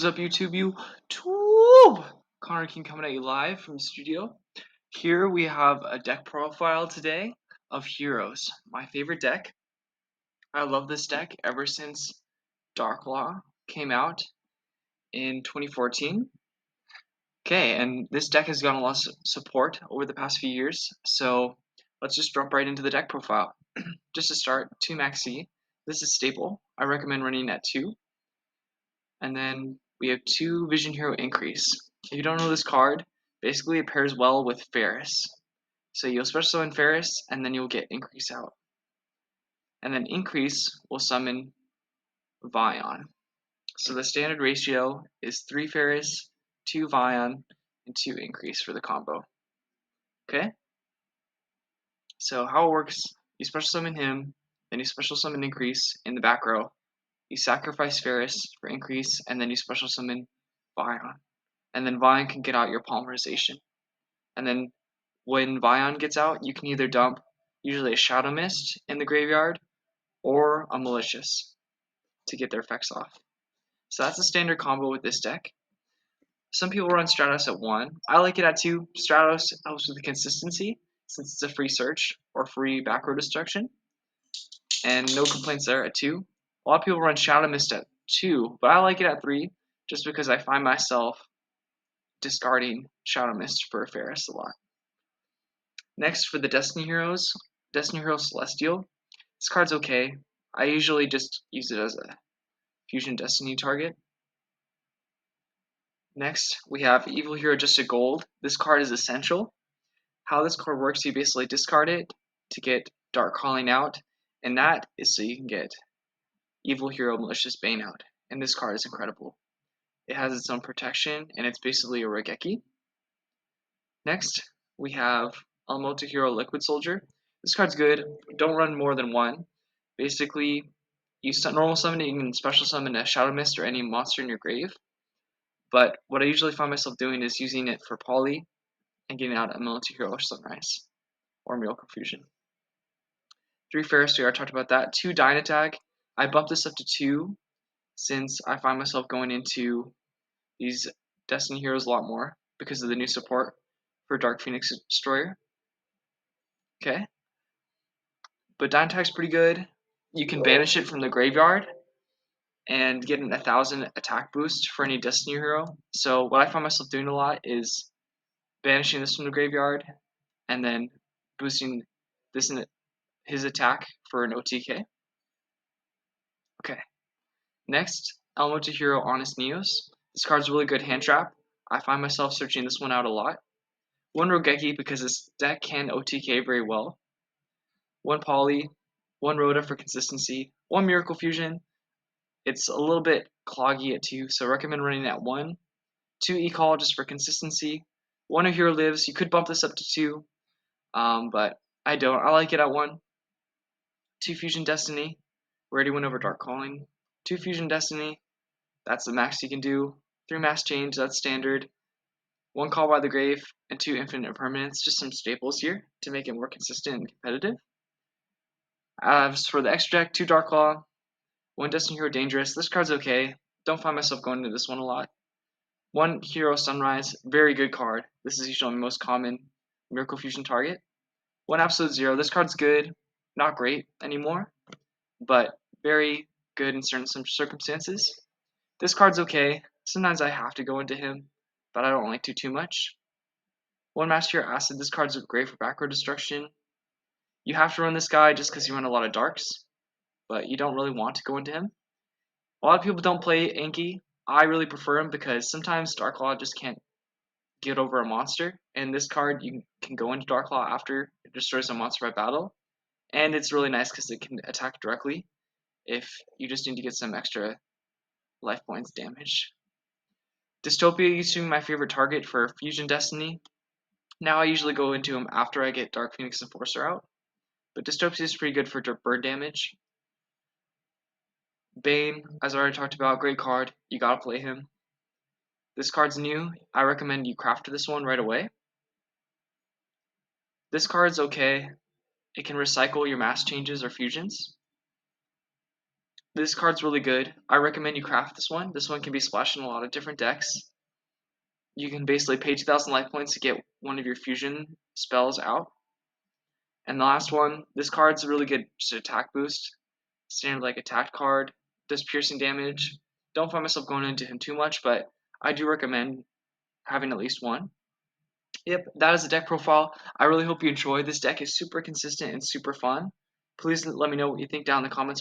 What is up, YouTube? Connor King coming at you live from the studio. Here we have a deck profile today of Heroes, my favorite deck. I love this deck ever since Dark Law came out in 2014. Okay, and this deck has gotten a lot of support over the past few years, so let's just jump right into the deck profile. Just to start, 2 Maxi. This is staple. I recommend running at 2. And then we have 2 Vision Hero Increase. If you don't know this card, basically it pairs well with Ferris. So you'll special summon Ferris, and then you'll get Increase out. And then Increase will summon Vion. So the standard ratio is 3 Ferris, 2 Vion, and 2 Increase for the combo. Okay? So how it works, you special summon him, then you special summon Increase in the back row. You sacrifice Ferris for Increase, and then you special summon Vion. And then Vion can get out your Polymerization. And then when Vion gets out, you can either dump usually a Shadow Mist in the graveyard or a Malicious to get their effects off. So that's the standard combo with this deck. Some people run Stratos at 1. I like it at 2. Stratos helps with the consistency since it's a free search or free back row destruction. And no complaints there at 2. A lot of people run Shadow Mist at 2, but I like it at 3 just because I find myself discarding Shadow Mist for Ferris a lot. Next, for the Destiny Heroes, Destiny Hero Celestial. This card's okay. I usually just use it as a Fusion Destiny target. Next, we have Evil Hero Just a Gold. This card is essential. How this card works, you basically discard it to get Dark Calling out, and that is so you can get Evil Hero Malicious Bane out. And this card is incredible. It has its own protection, and it's basically a Regeki. Next, we have Almoto Hero Liquid Soldier. This card's good. Don't run more than 1. Basically, you normal summon it, you can special summon a Shadow Mist or any monster in your grave. But what I usually find myself doing is using it for Poly and getting out a Almoto Hero Sunrise or Miracle Fusion. 3 Ferris, we already talked about that. 2 Dynatag. I bumped this up to 2 since I find myself going into these Destiny Heroes a lot more because of the new support for Dark Phoenix Destroyer. Okay. But Dynatag's pretty good. You can banish it from the graveyard and get an 1000 attack boost for any Destiny Hero. So what I find myself doing a lot is banishing this from the graveyard and then boosting this in his attack for an OTK. Okay. Next, Almoto Hero Honest Neos. This card's a really good hand trap. I find myself searching this one out a lot. 1 Rogeki because this deck can OTK very well. 1 Poly, 1 Rhoda for consistency, 1 Miracle Fusion. It's a little bit cloggy at 2, so recommend running at 1. 2 E-Call just for consistency. 1 A Hero Lives. You could bump this up to 2, but I don't. I like it at 1. 2 Fusion Destiny. We already went over Dark Calling. 2 Fusion Destiny. That's the max you can do. 3 Mass Change. That's standard. 1 Call by the Grave, and 2 Infinite Permanents. Just some staples here to make it more consistent and competitive. As for the extra deck, 2 Dark Claw, 1 Destiny Hero Dangerous. This card's okay. Don't find myself going into this one a lot. 1 Hero Sunrise, very good card. This is usually my most common Miracle Fusion target. 1 Absolute Zero. This card's good. Not great anymore, but very good in certain circumstances. This card's okay. Sometimes I have to go into him, but I don't like to too much. 1 Master Hero Acid. This card's great for back row destruction. You have to run this guy just because you run a lot of darks, but you don't really want to go into him. A lot of people don't play Anki. I really prefer him because sometimes Darklaw just can't get over a monster, and this card you can go into Darklaw after it destroys a monster by battle, and it's really nice because it can attack directly if you just need to get some extra life points damage. Dystopia used to be my favorite target for Fusion Destiny. Now I usually go into him after I get Dark Phoenix Enforcer out, but Dystopia is pretty good for bird damage. Bane, as I already talked about, great card. You gotta play him. This card's new. I recommend you craft this one right away. This card's okay. It can recycle your mass changes or fusions. This card's really good. I recommend you craft this one. This one can be splashed in a lot of different decks. You can basically pay 2,000 life points to get one of your fusion spells out. And the last one, this card's a really good just attack boost. Standard like attack card, does piercing damage. Don't find myself going into him too much, but I do recommend having at least one. Yep, that is the deck profile. I really hope you enjoy. This deck is super consistent and super fun. Please let me know what you think down in the comments below.